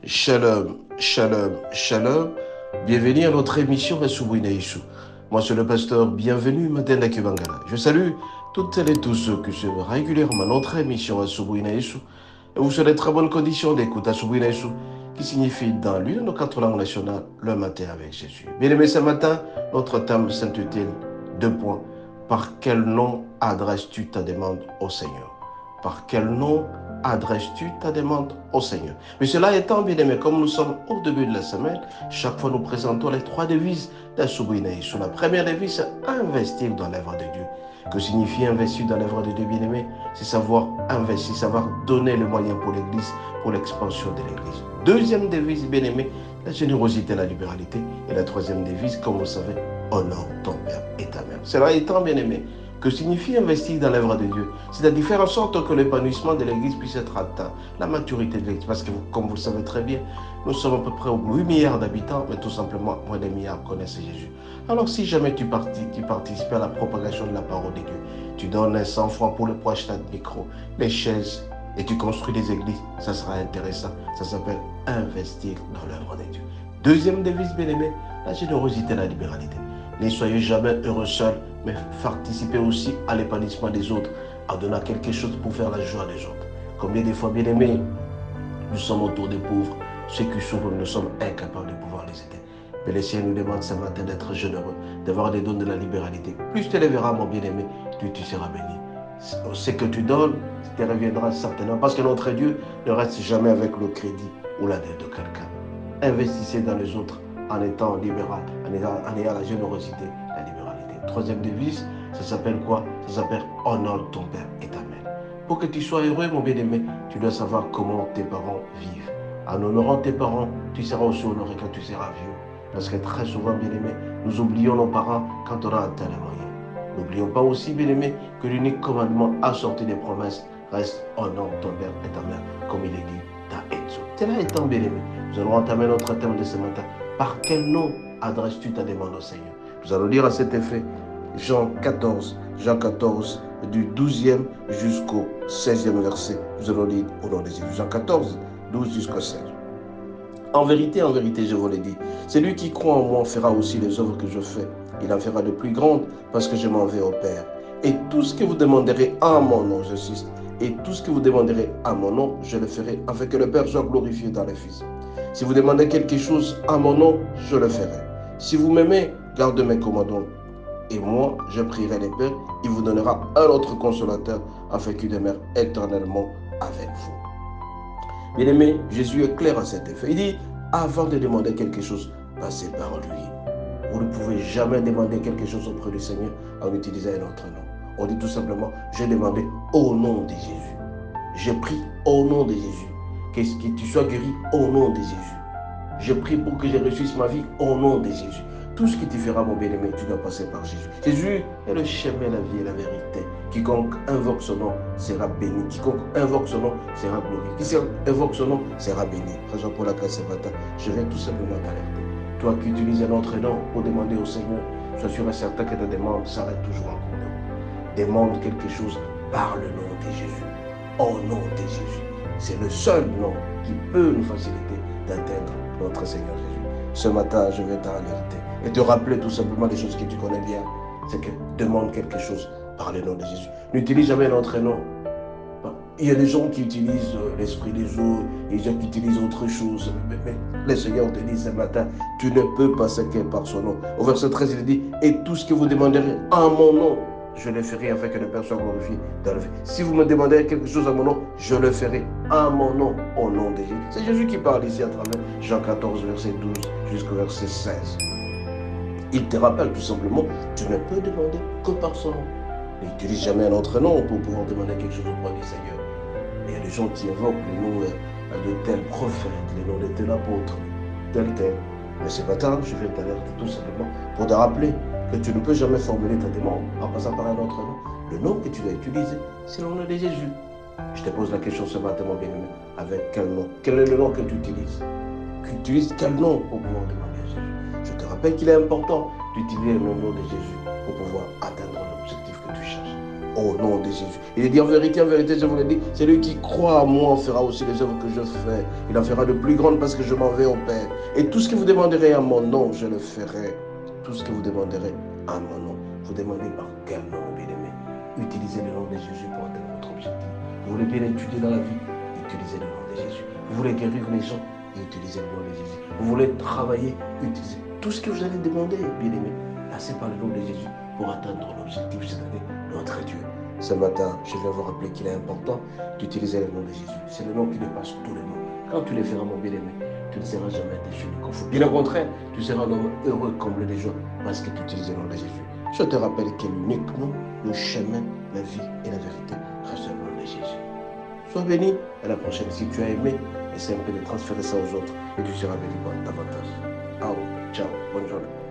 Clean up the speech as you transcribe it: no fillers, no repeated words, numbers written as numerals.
Shalom, shalom, shalom. Bienvenue à notre émission Resubwina Yeshu. Moi, c'est le pasteur Bienvenue Madenda Kibangala. Je salue toutes et tous ceux qui suivent régulièrement notre émission Resubwina Yeshu. Et vous souhaitez très bonnes conditions d'écoute à Resubwina Yeshu, qui signifie dans l'une de nos quatre langues nationales, le matin avec Jésus. Bien aimé, ce matin, notre thème s'intitule 2 points. Par quel nom adresses-tu ta demande au Seigneur? Par quel nom adresses-tu ta demande au Seigneur? Mais cela étant, bien aimé, comme nous sommes au début de la semaine, chaque fois nous présentons les 3 devises d'Asubwina Yeshu. La première devise, c'est investir dans l'œuvre de Dieu. Que signifie investir dans l'œuvre de Dieu, bien aimé? C'est savoir investir, savoir donner le moyen pour l'Église, pour l'expansion de l'Église. Deuxième devise, bien aimé, la générosité et la libéralité. Et la troisième devise, comme vous savez, honore ton Père et ta Mère. Cela étant, bien aimé, que signifie investir dans l'œuvre de Dieu? C'est de faire en sorte que l'épanouissement de l'Église puisse être atteint, la maturité de l'Église. Parce que, comme vous le savez très bien, nous sommes à peu près 8 milliards d'habitants, mais tout simplement, moins des milliards connaissent Jésus. Alors, si jamais tu participes à la propagation de la parole de Dieu, tu donnes 100 francs pour le poids de micro, les chaises, et tu construis des églises, ça sera intéressant. Ça s'appelle investir dans l'œuvre de Dieu. Deuxième devise, bien aimé, la générosité et la libéralité. Ne soyez jamais heureux seuls, mais participez aussi à l'épanouissement des autres, en donnant quelque chose pour faire la joie des autres. Combien de fois, bien aimés, nous sommes autour des pauvres, ceux qui souffrent, nous sommes incapables de pouvoir les aider. Mais le Seigneur nous demande ce matin d'être généreux, d'avoir des dons de la libéralité. Plus tu les verras, mon bien-aimé, plus tu seras béni. Ce que tu donnes, te reviendra certainement, parce que notre Dieu ne reste jamais avec le crédit ou la dette de quelqu'un. Investissez dans les autres en étant libéral, en ayant la générosité, la libéralité. Troisième devise, ça s'appelle quoi? Ça s'appelle honore ton Père et ta Mère. Pour que tu sois heureux, mon bien-aimé, tu dois savoir comment tes parents vivent. En honorant tes parents, tu seras aussi honoré quand tu seras vieux. Parce que très souvent, bien-aimé, nous oublions nos parents quand on a atteint les moyens. N'oublions pas aussi, bien-aimé, que l'unique commandement assorti des promesses reste honore ton Père et ta Mère, comme il est dit dans Exode. Cela étant, bien-aimé, nous allons entamer notre thème de ce matin. Par quel nom adresses-tu ta demande au Seigneur? Nous allons lire à cet effet Jean 14, du 12e jusqu'au 16e verset. Nous allons lire au nom de Jésus. Jean 14, 12 jusqu'au 16. En vérité, je vous l'ai dit, celui qui croit en moi fera aussi les œuvres que je fais. Il en fera de plus grandes parce que je m'en vais au Père. Et tout ce que vous demanderez en mon nom, j'insiste, et tout ce que vous demanderez en mon nom, je le ferai afin que le Père soit glorifié dans les Fils. Si vous demandez quelque chose en mon nom, je le ferai. Si vous m'aimez, gardez mes commandements. Et moi, je prierai le Père, il vous donnera un autre consolateur afin qu'il demeure éternellement avec vous. Bien-aimé, Jésus est clair à cet effet. Il dit, avant de demander quelque chose, passez par lui. Vous ne pouvez jamais demander quelque chose auprès du Seigneur en utilisant un autre nom. On dit tout simplement, j'ai demandé au nom de Jésus. Je prie au nom de Jésus. Que tu sois guéri au nom de Jésus. Je prie pour que je réussisse ma vie au nom de Jésus. Tout ce qui te fera, mon bien-aimé, tu dois passer par Jésus. Jésus est le chemin, la vie et la vérité. Quiconque invoque son nom sera béni. Quiconque invoque son nom sera glorifié. Quiconque invoque son nom sera béni. Raison pour laquelle ce matin, je viens tout simplement t'alerter. Toi qui utilises un autre nom pour demander au Seigneur, sois sûr et certain que ta demande s'arrête toujours en cours de route. Demande quelque chose par le nom de Jésus. Au nom de Jésus. C'est le seul nom qui peut nous faciliter d'atteindre notre Seigneur Jésus. Ce matin, je vais t'alerter et te rappeler tout simplement des choses que tu connais bien. C'est que demande quelque chose par le nom de Jésus. N'utilise jamais notre nom. Il y a des gens qui utilisent l'esprit des eaux, il y a des gens qui utilisent autre chose. Mais le Seigneur te dit ce matin, tu ne peux passer que par son nom. Au verset 13, il dit, et tout ce que vous demanderez en mon nom, je le ferai afin que le Père soit glorifié dans la vie. Si vous me demanderez quelque chose à mon nom, je le ferai en mon nom, au nom de Jésus. C'est Jésus qui parle ici à travers Jean 14, verset 12 jusqu'au verset 16. Il te rappelle tout simplement, tu ne peux demander que par son nom. N'utilise jamais un autre nom pour pouvoir demander quelque chose auprès du Seigneur. Il y a des gens qui invoquent les noms de tel prophète, les noms de tel apôtre, tel. Mais ce matin, je viens t'alerter tout simplement pour te rappeler que tu ne peux jamais formuler ta demande en passant par un autre nom. Le nom que tu dois utiliser, c'est le nom de Jésus. Je te pose la question ce matin, mon bien-aimé, avec quel nom? Quel est le nom que tu utilises? Tu utilises quel nom pour pouvoir demander à Jésus? Je te rappelle qu'il est important d'utiliser le nom de Jésus pour pouvoir atteindre l'objectif que tu cherches. Au au nom de Jésus. Il dit en vérité, je vous le dis, celui qui croit en moi fera aussi les œuvres que je fais. Il en fera de plus grandes parce que je m'en vais au Père. Et tout ce que vous demanderez à mon nom, je le ferai. Tout ce que vous demanderez à mon nom. Vous demandez par quel nom, bien-aimé? Utilisez le nom de Jésus pour atteindre votre objectif. Vous voulez bien étudier dans la vie? Utilisez le nom de Jésus. Vous voulez guérir les gens? Utilisez le nom de Jésus. Vous voulez travailler? Utilisez tout ce que vous allez demander, bien-aimé. Passez par le nom de Jésus pour atteindre l'objectif, c'est-à-dire notre Dieu. Ce matin, je viens vous rappeler qu'il est important d'utiliser le nom de Jésus. C'est le nom qui dépasse tous les noms. Quand tu le feras, mon bien-aimé, tu ne seras jamais déçu ni confus. Bien au contraire, tu seras un homme heureux, comblé de joie, parce que tu utilises le nom de Jésus. Je te rappelle que l'unique nom, le chemin, la vie et la vérité reste le nom de Jésus. Sois béni. À la prochaine. Si tu as aimé, essaie un peu de transférer ça aux autres et tu seras béni davantage. Ciao. Bonne journée.